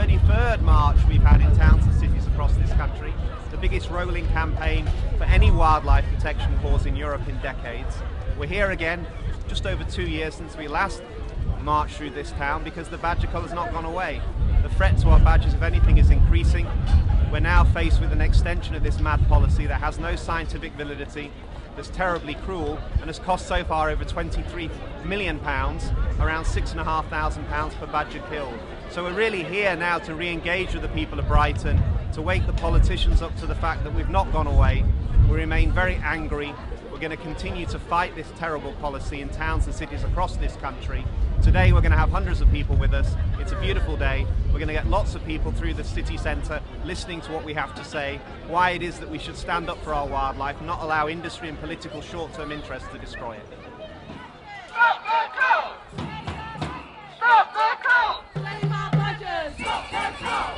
33rd march we've had in towns and cities across this country, the biggest rolling campaign for any wildlife protection cause in Europe in decades. We're here again, just over 2 years since we last marched through this town, because the badger cull has not gone away. The threat to our badgers, if anything, is increasing. We're now faced with an extension of this mad policy that has no scientific validity, that's terribly cruel, and has cost so far over £23 million, around £6,500 per badger killed. So we're really here now to re-engage with the people of Brighton, to wake the politicians up to the fact that we've not gone away. We remain very angry. We're going to continue to fight this terrible policy in towns and cities across this country. Today we're going to have hundreds of people with us. It's a beautiful day. We're going to get lots of people through the city centre listening to what we have to say, why it is that we should stand up for our wildlife, not allow industry and political short-term interests to destroy it. Stop the cull! Stop the cull! Save our badgers! Stop the cull!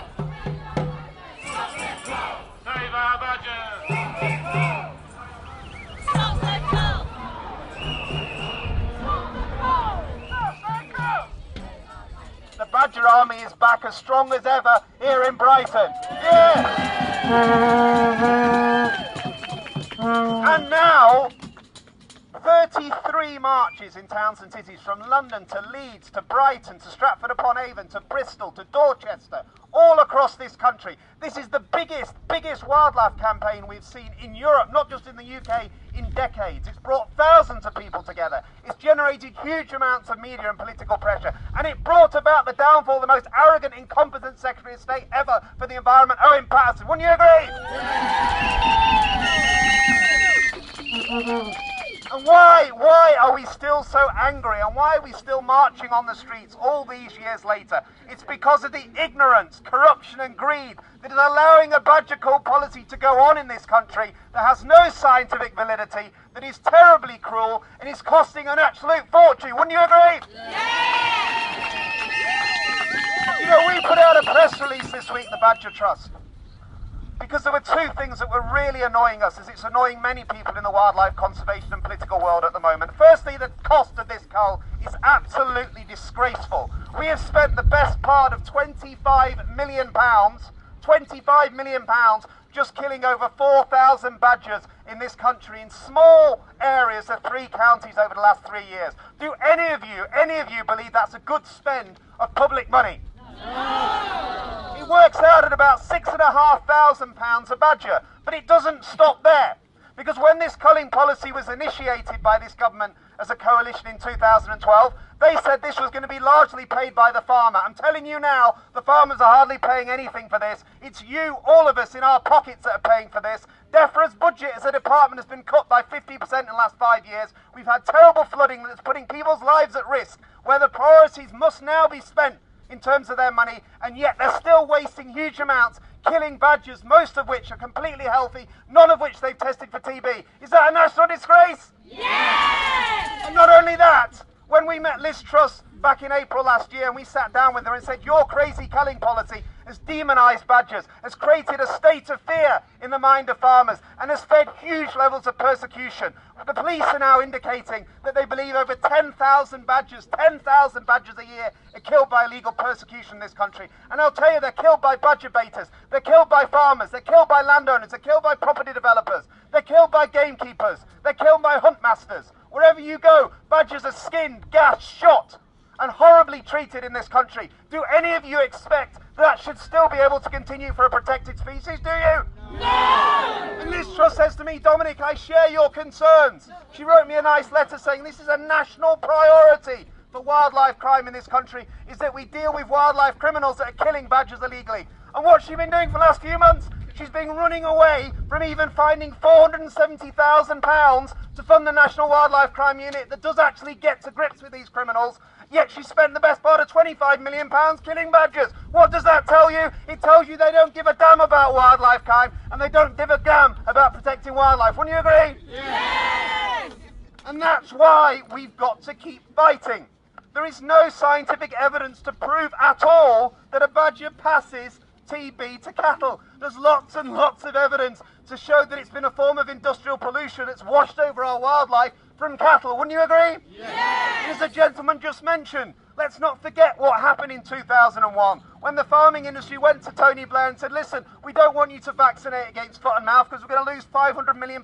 Stop the cull! Save our badgers! Stop the cull! Stop the cull! The Badger Army is back as strong as ever here in Brighton. Yeah! And now, 33 marches in towns and cities, from London to Leeds to Brighton to Stratford-upon-Avon to Bristol to Dorchester, all across this country. This is the biggest wildlife campaign we've seen in Europe, not just in the UK, in decades. It's brought thousands of people together. It's generated huge amounts of media and political pressure, and it brought about the downfall of the most arrogant, incompetent Secretary of State ever for the Environment, Owen Paterson. Wouldn't you agree? And why are we still so angry, and why are we still marching on the streets all these years later? It's because of the ignorance, corruption and greed that is allowing a badger cull policy to go on in this country that has no scientific validity, that is terribly cruel and is costing an absolute fortune. Wouldn't you agree? Yeah! You know, we put out a press release this week, the Badger Trust, because there were two things that were really annoying us, as it's annoying many people in the wildlife conservation and political world at the moment. Firstly, the cost of this cull is absolutely disgraceful. We have spent the best part of £25 million just killing over 4,000 badgers in this country in small areas of 3 counties over the last 3 years. Do any of you believe that's a good spend of public money? No. It works out at about £6,500 a badger, but it doesn't stop there. Because when this culling policy was initiated by this government as a coalition in 2012, they said this was going to be largely paid by the farmer. I'm telling you now, the farmers are hardly paying anything for this. It's you, all of us in our pockets, that are paying for this. DEFRA's budget as a department has been cut by 50% in the last 5 years. We've had terrible flooding that's putting people's lives at risk, where the priorities must now be spent in terms of their money, and yet they're still wasting huge amounts killing badgers, most of which are completely healthy, none of which they've tested for TB. Is that a national disgrace? Yes! And not only that, when we met Liz Truss back in April last year and we sat down with her and said, your crazy culling policy has demonised badgers, has created a state of fear in the mind of farmers, and has fed huge levels of persecution. The police are now indicating that they believe over 10,000 badgers a year are killed by illegal persecution in this country. And I'll tell you, they're killed by badger baiters, they're killed by farmers, they're killed by landowners, they're killed by property developers, they're killed by gamekeepers, they're killed by hunt masters. Wherever you go, badgers are skinned, gassed, shot, and horribly treated in this country. Do any of you expect that should still be able to continue for a protected species, do you? No! And Liz Truss says to me, Dominic, I share your concerns. She wrote me a nice letter saying this is a national priority for wildlife crime in this country, is that we deal with wildlife criminals that are killing badgers illegally. And what's she been doing for the last few months? She's been running away from even finding £470,000 to fund the National Wildlife Crime Unit that does actually get to grips with these criminals. Yet she spent the best part of £25 million killing badgers. What does that tell you? It tells you they don't give a damn about wildlife crime, and they don't give a damn about protecting wildlife. Wouldn't you agree? Yes! And that's why we've got to keep fighting. There is no scientific evidence to prove at all that a badger passes TB to cattle. There's lots and lots of evidence to show that it's been a form of industrial pollution that's washed over our wildlife from cattle. Wouldn't you agree? Yes! As the gentleman just mentioned, Let's not forget what happened in 2001 when the farming industry went to Tony Blair and said, listen, we don't want you to vaccinate against foot and mouth because we're going to lose £500 million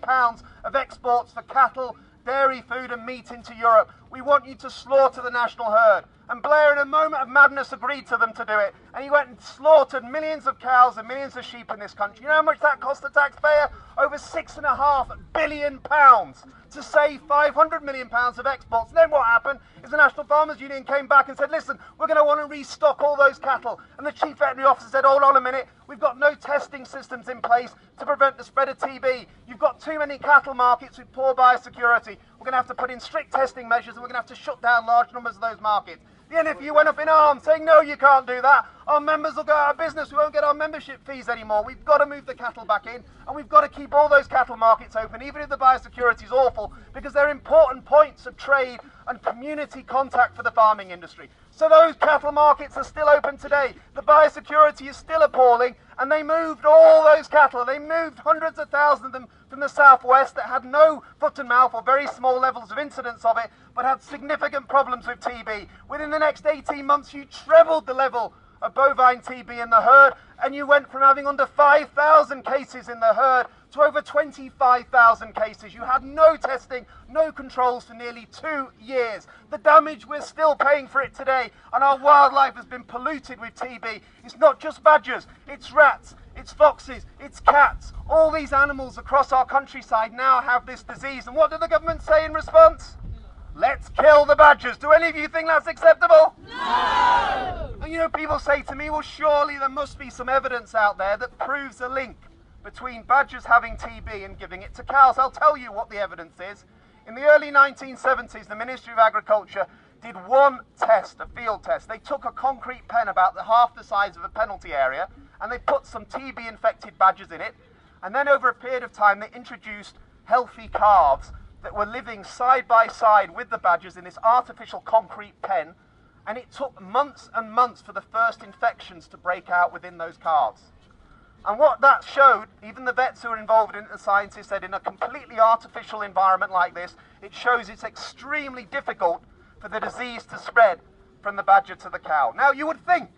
of exports for cattle, dairy, food and meat into Europe. We want you to slaughter the national herd. And Blair, in a moment of madness, agreed to them to do it. And he went and slaughtered millions of cows and millions of sheep in this country. You know how much that cost the taxpayer? Over £6.5 billion to save £500 million of exports. And then what happened is the National Farmers Union came back and said, listen, we're going to want to restock all those cattle. And the chief veterinary officer said, hold on a minute, we've got no testing systems in place to prevent the spread of TB. You've got too many cattle markets with poor biosecurity. We're going to have to put in strict testing measures and we're going to have to shut down large numbers of those markets. The NFU went up in arms saying, no, you can't do that. Our members will go out of business. We won't get our membership fees anymore. We've got to move the cattle back in and we've got to keep all those cattle markets open, even if the biosecurity is awful, because they're important points of trade and community contact for the farming industry. So those cattle markets are still open today. The biosecurity is still appalling, and they moved all those cattle. They moved hundreds of thousands of them from the southwest that had no foot and mouth or very small levels of incidence of it, but had significant problems with TB. Within the next 18 months, you trebled the level of bovine TB in the herd, and you went from having under 5,000 cases in the herd to over 25,000 cases. You had no testing, no controls for nearly 2 years. The damage, we're still paying for it today, and our wildlife has been polluted with TB. It's not just badgers, it's rats, it's foxes, it's cats. All these animals across our countryside now have this disease. And what did the government say in response? Let's kill the badgers. Do any of you think that's acceptable? No! And you know, people say to me, well, surely there must be some evidence out there that proves a link between badgers having TB and giving it to cows. I'll tell you what the evidence is. In the early 1970s, the Ministry of Agriculture did one test, a field test. They took a concrete pen about half the size of a penalty area, and they put some TB-infected badgers in it. And then over a period of time, they introduced healthy calves that were living side by side with the badgers in this artificial concrete pen, and it took months and months for the first infections to break out within those calves. And what that showed, even the vets who were involved in it, the scientists said, in a completely artificial environment like this, it shows it's extremely difficult for the disease to spread from the badger to the cow. Now, you would think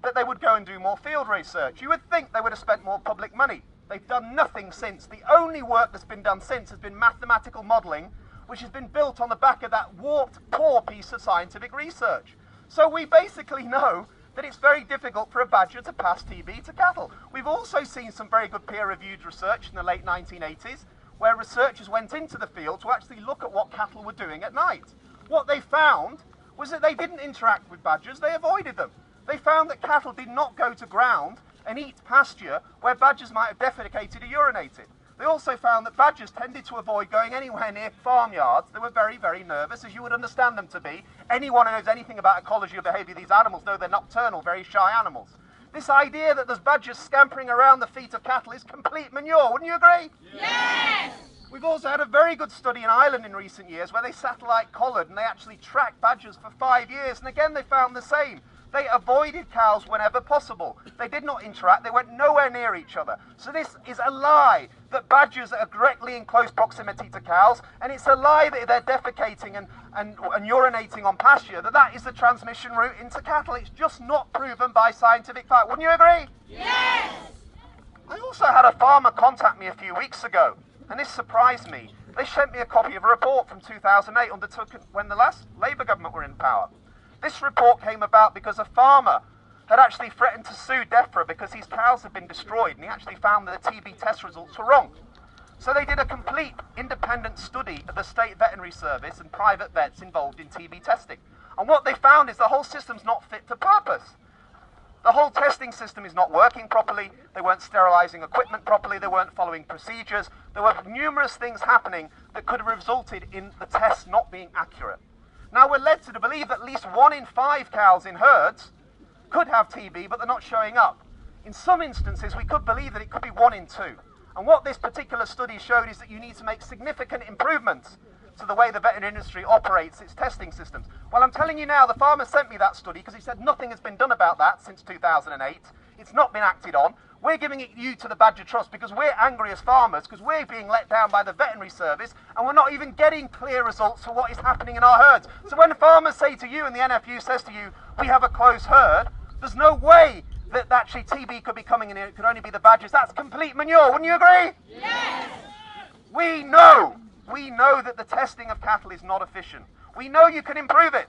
that they would go and do more field research. You would think they would have spent more public money. They've done nothing since. The only work that's been done since has been mathematical modelling, which has been built on the back of that warped, poor piece of scientific research. So we basically know that it's very difficult for a badger to pass TB to cattle. We've also seen some very good peer-reviewed research in the late 1980s, where researchers went into the field to actually look at what cattle were doing at night. What they found was that they didn't interact with badgers, they avoided them. They found that cattle did not go to ground and eat pasture where badgers might have defecated or urinated. They also found that badgers tended to avoid going anywhere near farmyards. They were very, very nervous, as you would understand them to be. Anyone who knows anything about ecology or behaviour of these animals know they're nocturnal, very shy animals. This idea that there's badgers scampering around the feet of cattle is complete manure, wouldn't you agree? Yes! We've also had a very good study in Ireland in recent years where they satellite collared and they actually tracked badgers for 5 years, and again they found the same. They avoided cows whenever possible. They did not interact. They went nowhere near each other. So this is a lie that badgers are directly in close proximity to cows, and it's a lie that they're defecating and urinating on pasture, that is the transmission route into cattle. It's just not proven by scientific fact. Wouldn't you agree? Yes! I also had a farmer contact me a few weeks ago, and this surprised me. They sent me a copy of a report from 2008 undertaken when the last Labour government were in power. This report came about because a farmer had actually threatened to sue DEFRA because his cows had been destroyed, and he actually found that the TB test results were wrong. So they did a complete independent study of the State Veterinary Service and private vets involved in TB testing. And what they found is the whole system's not fit for purpose. The whole testing system is not working properly. They weren't sterilising equipment properly. They weren't following procedures. There were numerous things happening that could have resulted in the tests not being accurate. Now we're led to believe that at least 1 in 5 cows in herds could have TB, but they're not showing up. In some instances, we could believe that it could be 1 in 2. And what this particular study showed is that you need to make significant improvements to the way the veterinary industry operates its testing systems. Well, I'm telling you now, the farmer sent me that study because he said nothing has been done about that since 2008. It's not been acted on. We're giving it you to the Badger Trust because we're angry as farmers, because we're being let down by the veterinary service, and we're not even getting clear results for what is happening in our herds. So when farmers say to you and the NFU says to you, we have a closed herd, there's no way that actually TB could be coming in here, it could only be the badgers. That's complete manure, wouldn't you agree? Yes! We know that the testing of cattle is not efficient. We know you can improve it.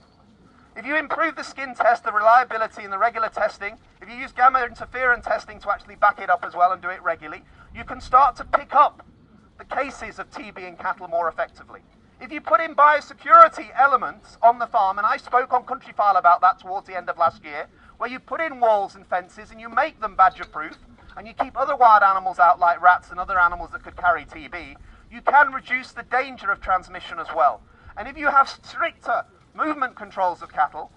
If you improve the skin test, the reliability and the regular testing, if you use gamma interferon testing to actually back it up as well and do it regularly, you can start to pick up the cases of TB in cattle more effectively. If you put in biosecurity elements on the farm, and I spoke on Country File about that towards the end of last year, where you put in walls and fences and you make them badger proof, and you keep other wild animals out like rats and other animals that could carry TB, you can reduce the danger of transmission as well. And if you have stricter movement controls of cattle,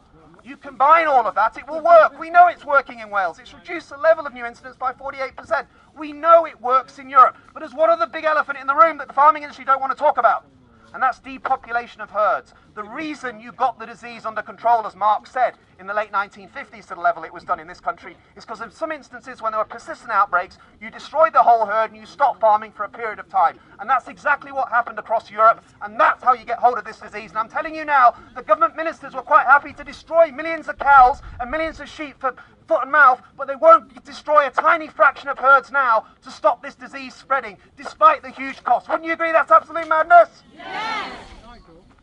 you combine all of that, it will work. We know it's working in Wales. It's reduced the level of new incidents by 48%. We know it works in Europe. But there's one other big elephant in the room that the farming industry don't want to talk about, and that's depopulation of herds. The reason you got the disease under control, as Mark said, in the late 1950s to the level it was done in this country, is because in some instances when there were persistent outbreaks, you destroyed the whole herd and you stopped farming for a period of time. And that's exactly what happened across Europe, and that's how you get hold of this disease. And I'm telling you now, the government ministers were quite happy to destroy millions of cows and millions of sheep for foot and mouth, but they won't destroy a tiny fraction of herds now to stop this disease spreading, despite the huge cost. Wouldn't you agree that's absolute madness? Yes!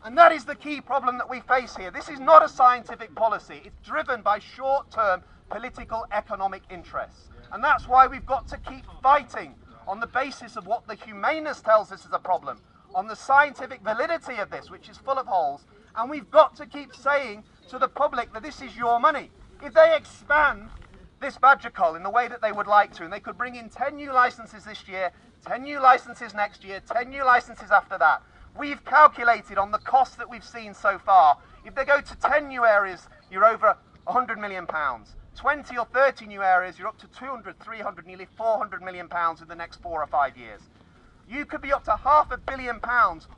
And that is the key problem that we face here. This is not a scientific policy. It's driven by short-term political economic interests. And that's why we've got to keep fighting on the basis of what the humaneness tells us is a problem, on the scientific validity of this, which is full of holes. And we've got to keep saying to the public that this is your money. If they expand this badger cull in the way that they would like to, and they could bring in 10 new licenses this year, 10 new licenses next year, 10 new licenses after that, we've calculated on the cost that we've seen so far. If they go to 10 new areas, you're over £100 million. 20 or 30 new areas, you're up to 200, 300, nearly £400 million in the next 4 or 5 years. You could be up to £500 million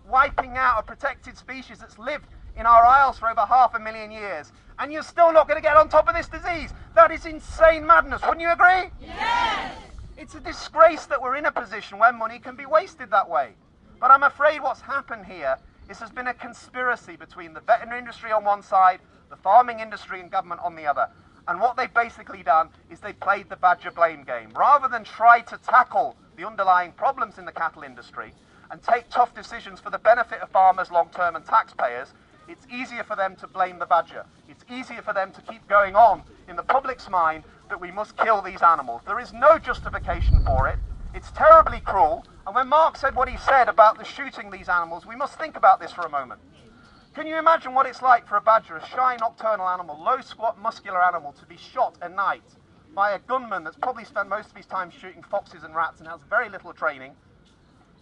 wiping out a protected species that's lived in our isles for over 500,000 years, and you're still not going to get on top of this disease. That is insane madness, wouldn't you agree? Yes! It's a disgrace that we're in a position where money can be wasted that way. But I'm afraid what's happened here is there's been a conspiracy between the veterinary industry on one side, the farming industry and government on the other. And what they've basically done is they played the badger blame game. Rather than try to tackle the underlying problems in the cattle industry and take tough decisions for the benefit of farmers long-term and taxpayers, it's easier for them to blame the badger. It's easier for them to keep going on in the public's mind that we must kill these animals. There is no justification for it. It's terribly cruel. And when Mark said what he said about the shooting these animals, we must think about this for a moment. Can you imagine what it's like for a badger, a shy nocturnal animal, low squat muscular animal, to be shot at night by a gunman that's probably spent most of his time shooting foxes and rats and has very little training?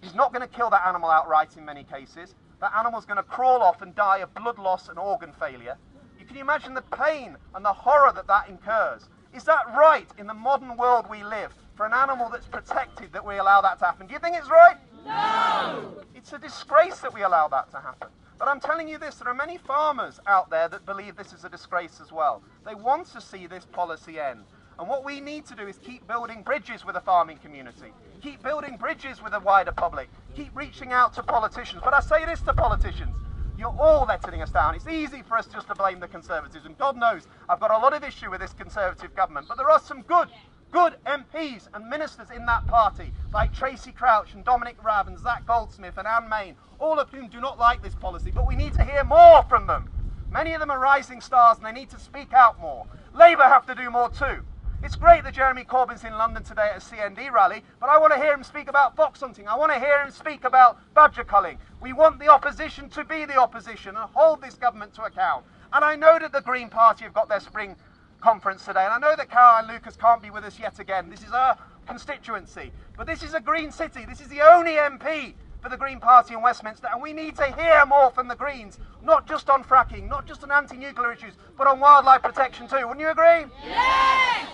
He's not going to kill that animal outright in many cases. That animal's going to crawl off and die of blood loss and organ failure. You can imagine the pain and the horror that that incurs. Is that right in the modern world we live, for an animal that's protected, that we allow that to happen? Do you think it's right? No! It's a disgrace that we allow that to happen. But I'm telling you this, there are many farmers out there that believe this is a disgrace as well. They want to see this policy end. And what we need to do is keep building bridges with the farming community, keep building bridges with the wider public, keep reaching out to politicians. But I say this to politicians, you're all letting us down. It's easy for us just to blame the Conservatives, and God knows I've got a lot of issue with this Conservative government, but there are some good MPs and ministers in that party, like Tracy Crouch and Dominic Raab and Zach Goldsmith and Anne Main, all of whom do not like this policy, but we need to hear more from them. Many of them are rising stars and they need to speak out more. Labour have to do more too. It's great that Jeremy Corbyn's in London today at a CND rally, but I want to hear him speak about fox hunting. I want to hear him speak about badger culling. We want the opposition to be the opposition and hold this government to account. And I know that the Green Party have got their spring conference today, and I know that Caroline Lucas can't be with us yet again. This is her constituency, but this is a Green city. This is the only MP for the Green Party in Westminster, and we need to hear more from the Greens, not just on fracking, not just on anti-nuclear issues, but on wildlife protection too. Wouldn't you agree? Yes!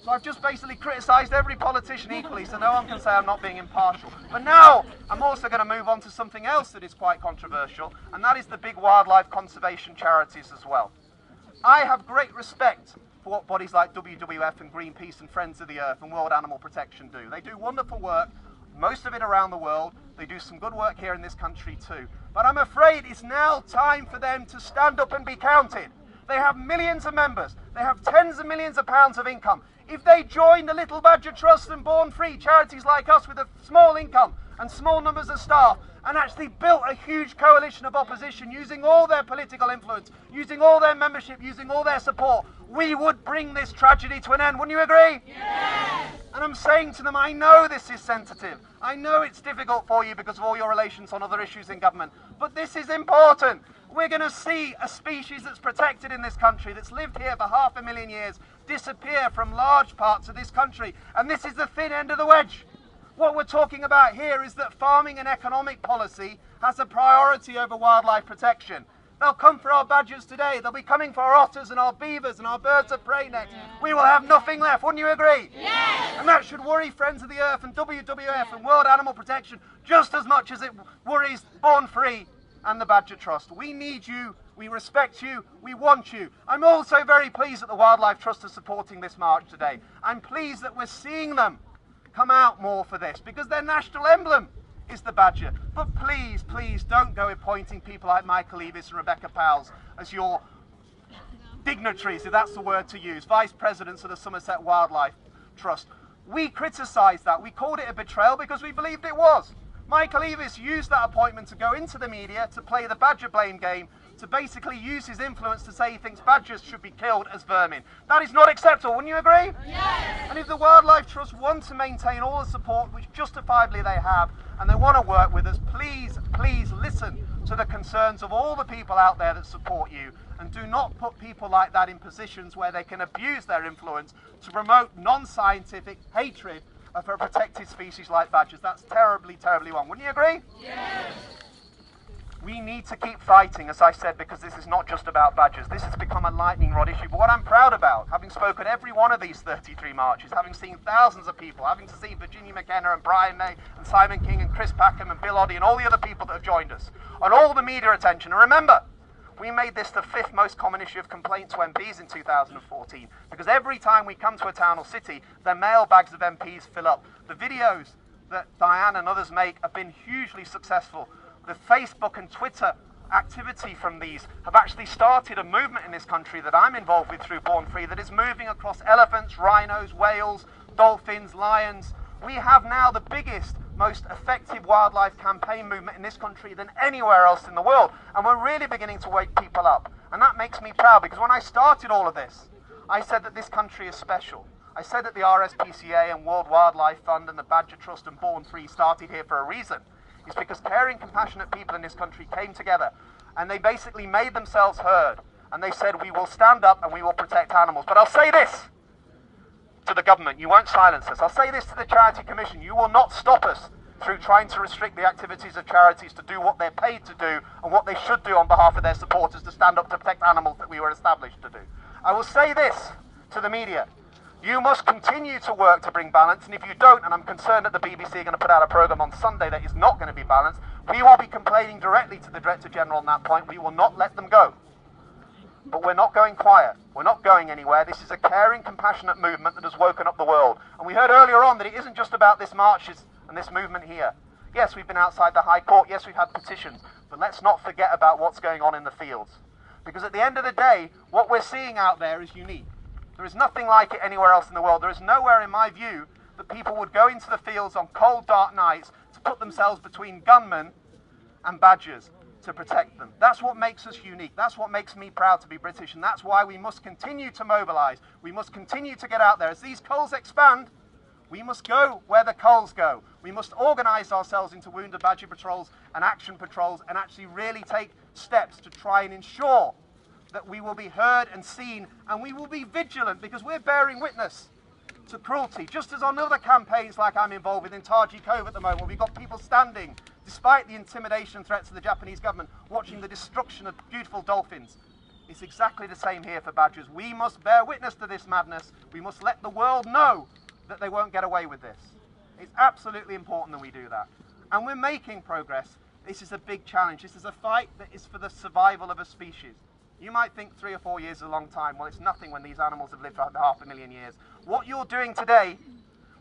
So I've just basically criticised every politician equally, so no one can say I'm not being impartial. But now I'm also going to move on to something else that is quite controversial, and that is the big wildlife conservation charities as well. I have great respect for what bodies like WWF and Greenpeace and Friends of the Earth and World Animal Protection do. They do wonderful work, most of it around the world. They do some good work here in this country too. But I'm afraid it's now time for them to stand up and be counted. They have millions of members. They have tens of millions of pounds of income. If they join the Little Badger Trust and Born Free, charities like us with a small income and small numbers of staff, and actually built a huge coalition of opposition using all their political influence, using all their membership, using all their support, we would bring this tragedy to an end. Wouldn't you agree? Yes! And I'm saying to them, I know this is sensitive. I know it's difficult for you because of all your relations on other issues in government. But this is important. We're going to see a species that's protected in this country, that's lived here for 500,000 years, disappear from large parts of this country. And this is the thin end of the wedge. What we're talking about here is that farming and economic policy has a priority over wildlife protection. They'll come for our badgers today. They'll be coming for our otters and our beavers and our birds of prey next. We will have nothing left. Wouldn't you agree? Yes! And that should worry Friends of the Earth and WWF and World Animal Protection just as much as it worries Born Free and the Badger Trust. We need you. We respect you. We want you. I'm also very pleased that the Wildlife Trust is supporting this march today. I'm pleased that we're seeing them come out more for this because their national emblem is the badger. But please, please don't go appointing people like Michael Eavis and Rebecca Powles as your dignitaries, if that's the word to use, vice presidents of the Somerset Wildlife Trust. We criticised that. We called it a betrayal because we believed it was. Michael Eavis used that appointment to go into the media to play the badger blame game, to basically use his influence to say he thinks badgers should be killed as vermin. That is not acceptable, wouldn't you agree? Yes! And if the Wildlife Trust want to maintain all the support which justifiably they have, and they want to work with us, please, please listen to the concerns of all the people out there that support you, and do not put people like that in positions where they can abuse their influence to promote non-scientific hatred of a protected species like badgers. That's terribly, terribly wrong. Wouldn't you agree? Yes! We need to keep fighting, as I said, because this is not just about badgers. This has become a lightning rod issue. But what I'm proud about, having spoken every one of these 33 marches, having seen thousands of people, having seen Virginia McKenna and Brian May and Simon King and Chris Packham and Bill Oddie and all the other people that have joined us, and all the media attention. And remember, we made this the 5th most common issue of complaint to MPs in 2014, because every time we come to a town or city, their mailbags of MPs fill up. The videos that Diane and others make have been hugely successful. The Facebook and Twitter activity from these have actually started a movement in this country that I'm involved with through Born Free that is moving across elephants, rhinos, whales, dolphins, lions. We have now the biggest, most effective wildlife campaign movement in this country than anywhere else in the world. And we're really beginning to wake people up. And that makes me proud, because when I started all of this, I said that this country is special. I said that the RSPCA and World Wildlife Fund and the Badger Trust and Born Free started here for a reason. It's because caring, compassionate people in this country came together and they basically made themselves heard, and they said, we will stand up and we will protect animals. But I'll say this to the government, you won't silence us. I'll say this to the Charity Commission, you will not stop us through trying to restrict the activities of charities to do what they're paid to do and what they should do on behalf of their supporters, to stand up to protect animals that we were established to do. I will say this to the media, you must continue to work to bring balance, and if you don't, and I'm concerned that the BBC are going to put out a programme on Sunday that is not going to be balanced, we will be complaining directly to the Director General on that point. We will not let them go. But we're not going quiet. We're not going anywhere. This is a caring, compassionate movement that has woken up the world. And we heard earlier on that it isn't just about this marches and this movement here. Yes, we've been outside the High Court. Yes, we've had petitions. But let's not forget about what's going on in the fields. Because at the end of the day, what we're seeing out there is unique. There is nothing like it anywhere else in the world. There is nowhere, in my view, that people would go into the fields on cold, dark nights to put themselves between gunmen and badgers to protect them. That's what makes us unique. That's what makes me proud to be British, and that's why we must continue to mobilise. We must continue to get out there. As these culls expand, we must go where the culls go. We must organise ourselves into wounded badger patrols and action patrols and actually really take steps to try and ensure that we will be heard and seen, and we will be vigilant, because we're bearing witness to cruelty, just as on other campaigns like I'm involved with in Taji Cove at the moment, where we've got people standing, despite the intimidation threats of the Japanese government, watching the destruction of beautiful dolphins. It's exactly the same here for badgers. We must bear witness to this madness. We must let the world know that they won't get away with this. It's absolutely important that we do that. And we're making progress. This is a big challenge. This is a fight that is for the survival of a species. You might think 3 or 4 years is a long time. Well, it's nothing when these animals have lived for 500,000 years. What you're doing today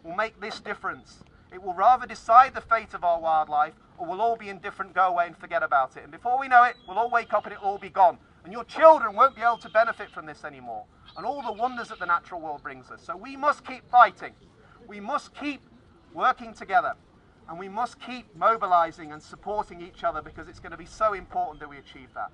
will make this difference. It will rather decide the fate of our wildlife, or we'll all be indifferent, go away and forget about it. And before we know it, we'll all wake up and it'll all be gone. And your children won't be able to benefit from this anymore. And all the wonders that the natural world brings us. So we must keep fighting. We must keep working together. And we must keep mobilizing and supporting each other, because it's going to be so important that we achieve that.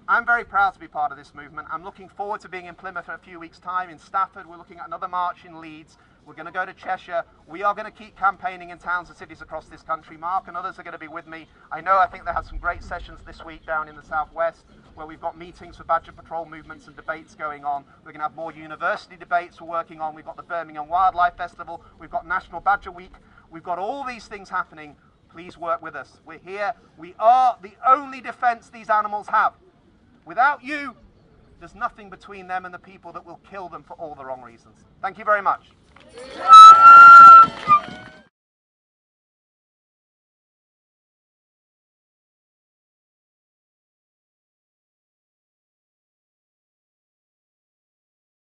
I'm very proud to be part of this movement. I'm looking forward to being in Plymouth in a few weeks' time, in Stafford. We're looking at another march in Leeds. We're going to go to Cheshire. We are going to keep campaigning in towns and cities across this country. Mark and others are going to be with me. I think they had some great sessions this week down in the southwest, where we've got meetings for Badger Patrol movements and debates going on. We're going to have more university debates we're working on. We've got the Birmingham Wildlife Festival. We've got National Badger Week. We've got all these things happening. Please work with us. We're here. We are the only defence these animals have. Without you, there's nothing between them and the people that will kill them for all the wrong reasons. Thank you very much.